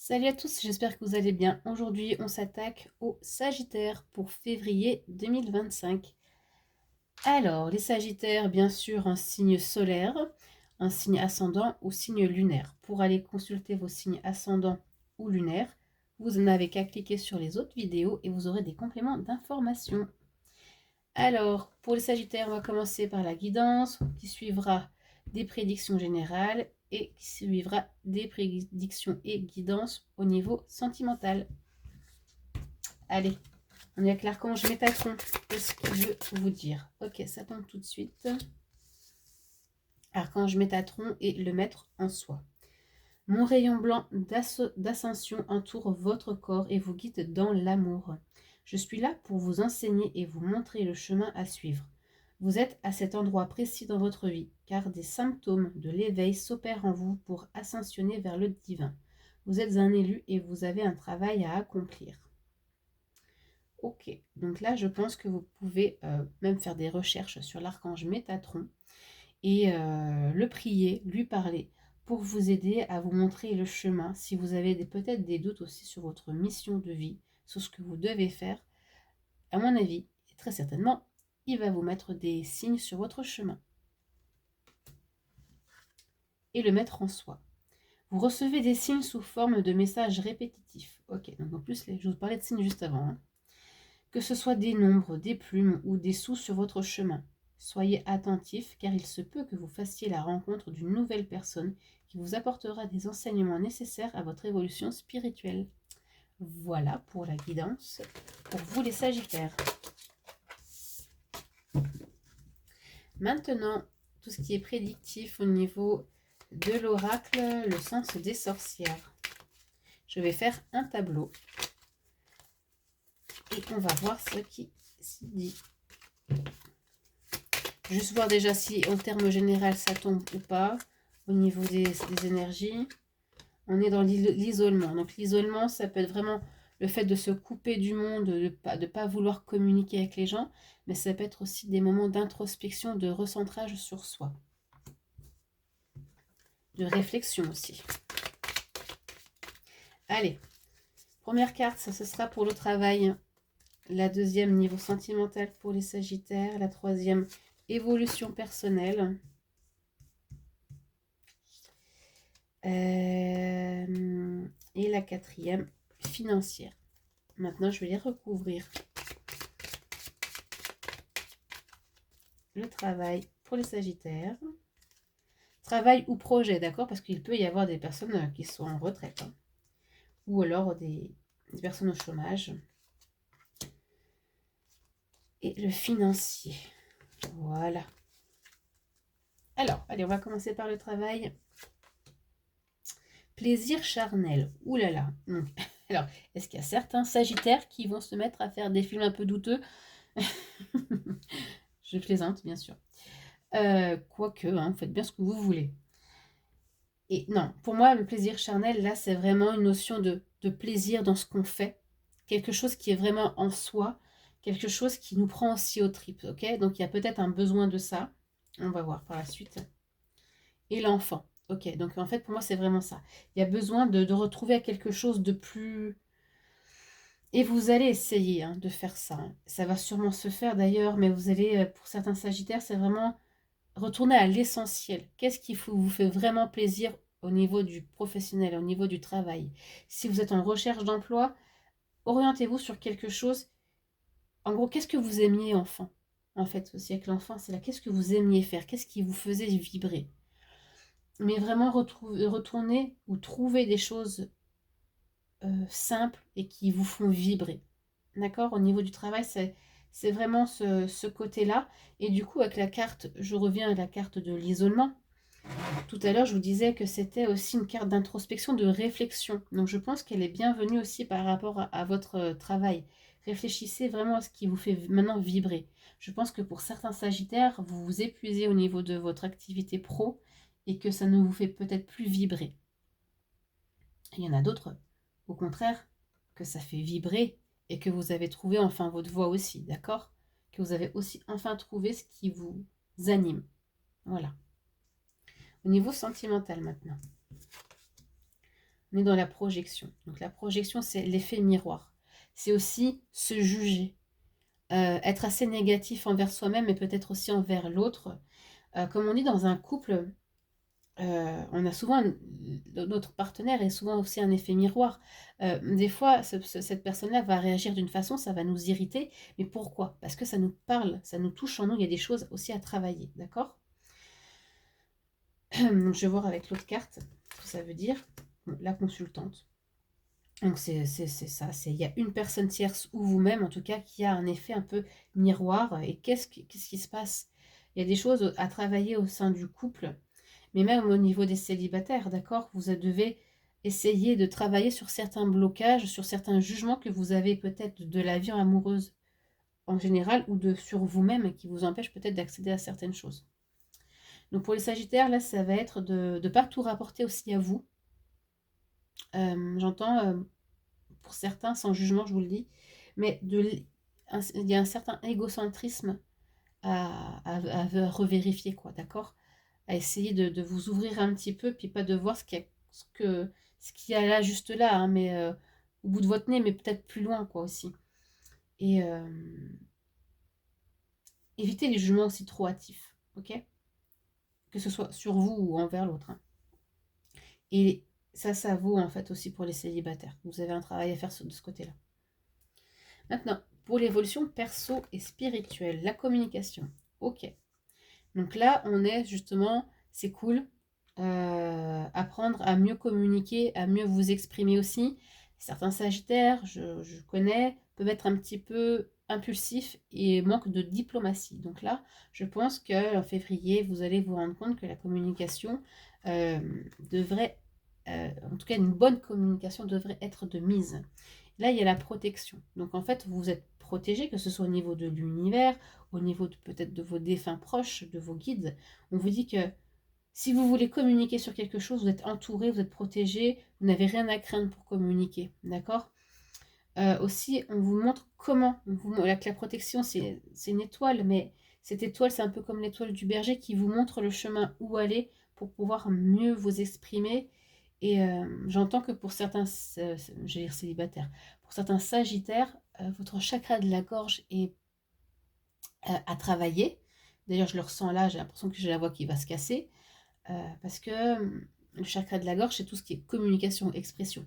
Salut à tous, j'espère que vous allez bien. Aujourd'hui, on s'attaque au Sagittaire pour février 2025. Alors, les Sagittaires, bien sûr, un signe solaire, un signe ascendant ou signe lunaire. Pour aller consulter vos signes ascendants ou lunaires, vous n'avez qu'à cliquer sur les autres vidéos et vous aurez des compléments d'information. Alors, pour les Sagittaires, on va commencer par la guidance qui suivra des prédictions générales et qui suivra des prédictions et guidances au niveau sentimental. Allez, on est avec l'archange Métatron. Qu'est-ce qu'il veut vous dire? Ok, ça tombe tout de suite. Archange Métatron est le maître en soi. Mon rayon blanc d'ascension entoure votre corps et vous guide dans l'amour. Je suis là pour vous enseigner et vous montrer le chemin à suivre. Vous êtes à cet endroit précis dans votre vie, car des symptômes de l'éveil s'opèrent en vous pour ascensionner vers le divin. Vous êtes un élu et vous avez un travail à accomplir. Ok, donc là je pense que vous pouvez même faire des recherches sur l'archange Métatron et le prier, lui parler, pour vous aider à vous montrer le chemin. Si vous avez peut-être des doutes aussi sur votre mission de vie, sur ce que vous devez faire, à mon avis, et très certainement, il va vous mettre des signes sur votre chemin. Et le mettre en soi. Vous recevez des signes sous forme de messages répétitifs. Ok, donc en plus, je vous parlais de signes juste avant. Que ce soit des nombres, des plumes ou des sous sur votre chemin. Soyez attentifs car il se peut que vous fassiez la rencontre d'une nouvelle personne qui vous apportera des enseignements nécessaires à votre évolution spirituelle. Voilà pour la guidance pour vous les Sagittaires. Maintenant, tout ce qui est prédictif au niveau de l'oracle, le sens des sorcières. Je vais faire un tableau et on va voir ce qui s'y dit. Juste voir déjà si en termes général ça tombe ou pas au niveau des énergies. On est dans l'isolement. Donc l'isolement, ça peut être vraiment le fait de se couper du monde, de pas vouloir communiquer avec les gens, mais ça peut être aussi des moments d'introspection, de recentrage sur soi. De réflexion aussi. Allez, première carte, ça ce sera pour le travail. La deuxième, niveau sentimental pour les Sagittaires. La troisième, évolution personnelle. Et la quatrième, financière. Maintenant, je vais les recouvrir. Le travail pour les Sagittaires. Travail ou projet, d'accord? Parce qu'il peut y avoir des personnes qui sont en retraite. Hein, ou alors des personnes au chômage. Et le financier. Voilà. Alors, allez, on va commencer par le travail. Plaisir charnel. Ouh là là. Alors, est-ce qu'il y a certains Sagittaires qui vont se mettre à faire des films un peu douteux? Je plaisante, bien sûr. Quoique, hein, faites bien ce que vous voulez. Et non, pour moi, le plaisir charnel, là, c'est vraiment une notion de plaisir dans ce qu'on fait. Quelque chose qui est vraiment en soi. Quelque chose qui nous prend aussi aux tripes, ok? Donc, il y a peut-être un besoin de ça. On va voir par la suite. Et l'enfant. Ok, donc en fait, pour moi, c'est vraiment ça. Il y a besoin de retrouver quelque chose de plus... Et vous allez essayer hein, de faire ça. Hein. Ça va sûrement se faire d'ailleurs, mais vous allez, pour certains Sagittaires, c'est vraiment retourner à l'essentiel. Qu'est-ce qui vous fait vraiment plaisir au niveau du professionnel, au niveau du travail? Si vous êtes en recherche d'emploi, orientez-vous sur quelque chose. En gros, qu'est-ce que vous aimiez enfant? En fait, aussi avec l'enfant, c'est là, qu'est-ce que vous aimiez faire? Qu'est-ce qui vous faisait vibrer? Mais vraiment retourner ou trouver des choses simples et qui vous font vibrer. D'accord? Au niveau du travail, c'est vraiment ce côté-là. Et du coup, avec la carte, je reviens à la carte de l'isolement. Tout à l'heure, je vous disais que c'était aussi une carte d'introspection, de réflexion. Donc, je pense qu'elle est bienvenue aussi par rapport à votre travail. Réfléchissez vraiment à ce qui vous fait maintenant vibrer. Je pense que pour certains Sagittaires, vous vous épuisez au niveau de votre activité pro et que ça ne vous fait peut-être plus vibrer. Il y en a d'autres, au contraire, que ça fait vibrer et que vous avez trouvé enfin votre voie aussi, d'accord? Que vous avez aussi enfin trouvé ce qui vous anime. Voilà. Au niveau sentimental maintenant. on est dans la projection. Donc la projection, c'est l'effet miroir. C'est aussi se juger, être assez négatif envers soi-même et peut-être aussi envers l'autre. Comme on dit dans un couple, on a souvent notre partenaire est souvent aussi un effet miroir. Des fois, cette personne-là va réagir d'une façon, ça va nous irriter. Mais pourquoi? Parce que ça nous parle, ça nous touche en nous. Il y a des choses aussi à travailler, d'accord? Donc, je vais voir avec l'autre carte ce que ça veut dire. Bon, la consultante. Donc, c'est ça. Il y a une personne tierce ou vous-même, en tout cas, qui a un effet un peu miroir. Et qu'est-ce qui se passe? Il y a des choses à travailler au sein du couple, mais même au niveau des célibataires, d'accord? Vous devez essayer de travailler sur certains blocages, sur certains jugements que vous avez peut-être de la vie amoureuse en général ou sur vous-même qui vous empêchent peut-être d'accéder à certaines choses. Donc pour les sagittaires, là, ça va être de ne pas tout rapporter aussi à vous. J'entends, pour certains, sans jugement, je vous le dis, mais il y a un certain égocentrisme à revérifier, quoi, d'accord? À essayer de vous ouvrir un petit peu, puis pas de voir ce qu'il y a là, juste là, hein, mais au bout de votre nez, mais peut-être plus loin, quoi, aussi. Et évitez les jugements aussi trop hâtifs, ok? Que ce soit sur vous ou envers l'autre, hein. Et ça vaut en fait aussi pour les célibataires. Vous avez un travail à faire de ce côté-là. Maintenant, pour l'évolution perso et spirituelle, la communication. Ok. Donc là, on est justement, c'est cool, apprendre à mieux communiquer, à mieux vous exprimer aussi. Certains sagittaires, je connais, peuvent être un petit peu impulsifs et manquent de diplomatie. Donc là, je pense qu'en février, vous allez vous rendre compte que la communication euh, devrait, en tout cas une bonne communication devrait être de mise. Là, il y a la protection. Donc en fait, vous êtes protégé, que ce soit au niveau de l'univers, au niveau peut-être de vos défunts proches, de vos guides. On vous dit que si vous voulez communiquer sur quelque chose, vous êtes entouré, vous êtes protégé, vous n'avez rien à craindre pour communiquer. D'accord? Aussi, on vous montre comment. La protection, c'est une étoile, mais cette étoile, c'est un peu comme l'étoile du berger qui vous montre le chemin où aller pour pouvoir mieux vous exprimer. Et j'entends que pour certains, j'allais dire célibataires, pour certains sagittaires, votre chakra de la gorge est à travailler. D'ailleurs, je le ressens là, j'ai l'impression que j'ai la voix qui va se casser. Parce que le chakra de la gorge, c'est tout ce qui est communication, expression.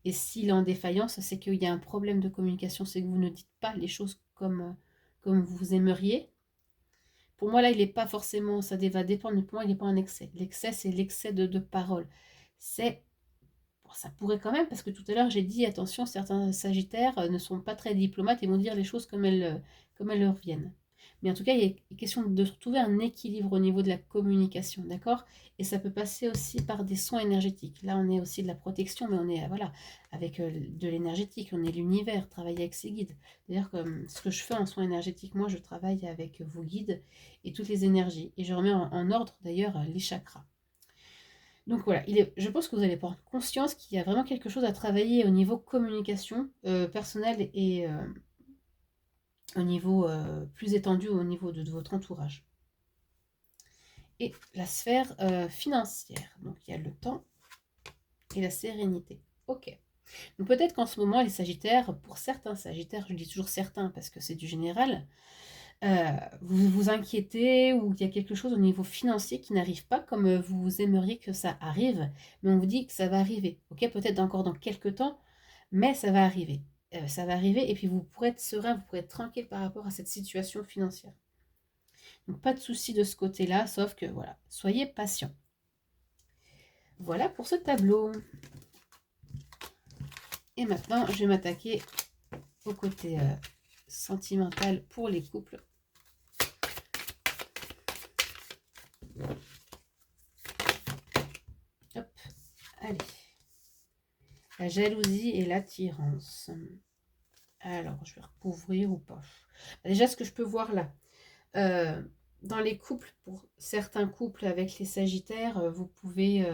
Et s'il est en défaillance, c'est qu'il y a un problème de communication, c'est que vous ne dites pas les choses comme vous aimeriez. Pour moi, là, il n'est pas forcément, ça va dépendre, mais pour moi, il n'est pas un excès. L'excès, c'est l'excès de parole. C'est, bon, ça pourrait quand même, parce que tout à l'heure, j'ai dit, attention, certains sagittaires ne sont pas très diplomates et vont dire les choses comme elles leur viennent. Mais en tout cas, il est question de trouver un équilibre au niveau de la communication, d'accord? Et ça peut passer aussi par des soins énergétiques. Là, on est aussi de la protection, mais on est, voilà, avec de l'énergétique, on est l'univers, travailler avec ses guides. D'ailleurs, comme ce que je fais en soins énergétiques, moi, je travaille avec vos guides et toutes les énergies. Et je remets en ordre, d'ailleurs, les chakras. Donc voilà, je pense que vous allez prendre conscience qu'il y a vraiment quelque chose à travailler au niveau communication personnelle et au niveau plus étendu au niveau de votre entourage. Et la sphère financière, donc il y a le temps et la sérénité. Ok. Donc peut-être qu'en ce moment, les sagittaires, pour certains sagittaires, je dis toujours certains parce que c'est du général, vous vous inquiétez ou il y a quelque chose au niveau financier qui n'arrive pas comme vous aimeriez que ça arrive, mais on vous dit que ça va arriver. Ok, peut-être encore dans quelques temps, mais ça va arriver. Ça va arriver et puis vous pourrez être serein, vous pourrez être tranquille par rapport à cette situation financière. Donc pas de souci de ce côté-là, sauf que voilà, soyez patient. Voilà pour ce tableau. Et maintenant, je vais m'attaquer au côté sentimental pour les couples. Hop, allez. La jalousie et l'attirance. Alors, je vais recouvrir ou pas. Déjà, ce que je peux voir là, dans les couples, pour certains couples avec les sagittaires, vous pouvez,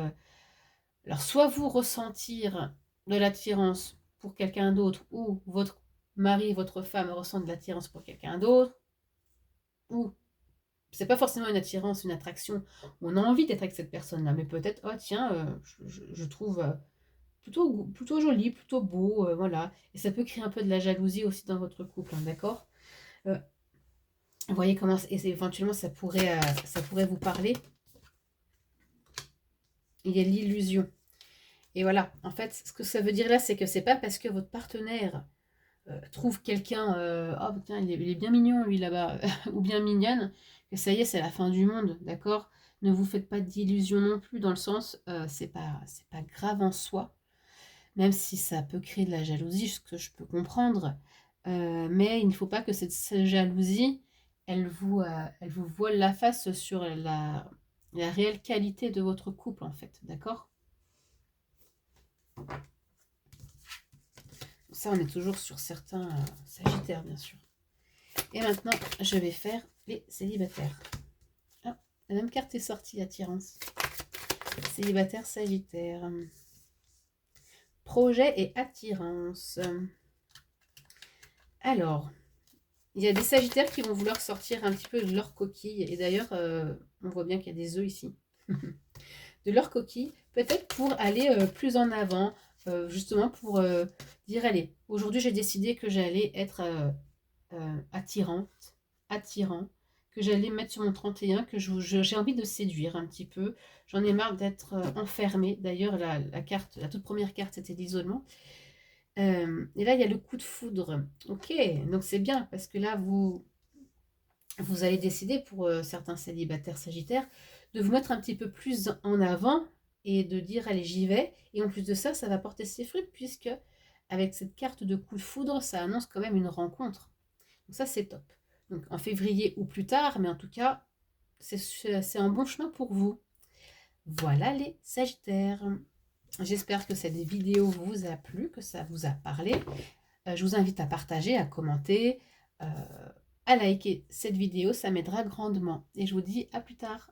alors soit vous ressentir de l'attirance pour quelqu'un d'autre, ou votre mari, votre femme ressent de l'attirance pour quelqu'un d'autre, ou c'est pas forcément une attirance, une attraction. On a envie d'être avec cette personne-là, mais peut-être, oh tiens, je trouve plutôt joli, plutôt beau, voilà. Et ça peut créer un peu de la jalousie aussi dans votre couple, hein, d'accord? Vous voyez comment éventuellement ça pourrait vous parler. Il y a l'illusion. Et voilà, en fait, ce que ça veut dire là, c'est que c'est pas parce que votre partenaire trouve quelqu'un, oh tiens, il est bien mignon lui là-bas, ou bien mignonne, que ça y est, c'est la fin du monde, d'accord? Ne vous faites pas d'illusions non plus, dans le sens, c'est pas grave en soi, même si ça peut créer de la jalousie, ce que je peux comprendre, mais il ne faut pas que cette jalousie, elle vous voile la face sur la réelle qualité de votre couple, en fait, d'accord? Ça, on est toujours sur certains sagittaires, bien sûr. Et maintenant, je vais faire les célibataires. Ah, la même carte est sortie, attirance. Célibataire, sagittaire. Projet et attirance. Alors, il y a des sagittaires qui vont vouloir sortir un petit peu de leur coquille. Et d'ailleurs, on voit bien qu'il y a des œufs ici. De leur coquille, peut-être pour aller plus en avant, justement pour dire, allez, aujourd'hui j'ai décidé que j'allais être attirante, attirant, que j'allais mettre sur mon 31, que j'ai envie de séduire un petit peu. J'en ai marre d'être enfermée. D'ailleurs, la toute première carte, c'était l'isolement. Et là, il y a le coup de foudre. Ok, donc c'est bien, parce que là, vous allez décider, pour certains célibataires sagittaires, de vous mettre un petit peu plus en avant et de dire, allez, j'y vais. Et en plus de ça, ça va porter ses fruits, puisque avec cette carte de coup de foudre, ça annonce quand même une rencontre. Donc ça, c'est top. Donc en février ou plus tard, mais en tout cas, c'est un bon chemin pour vous. Voilà les Sagittaires. J'espère que cette vidéo vous a plu, que ça vous a parlé. Je vous invite à partager, à commenter, à liker cette vidéo, ça m'aidera grandement. Et je vous dis à plus tard.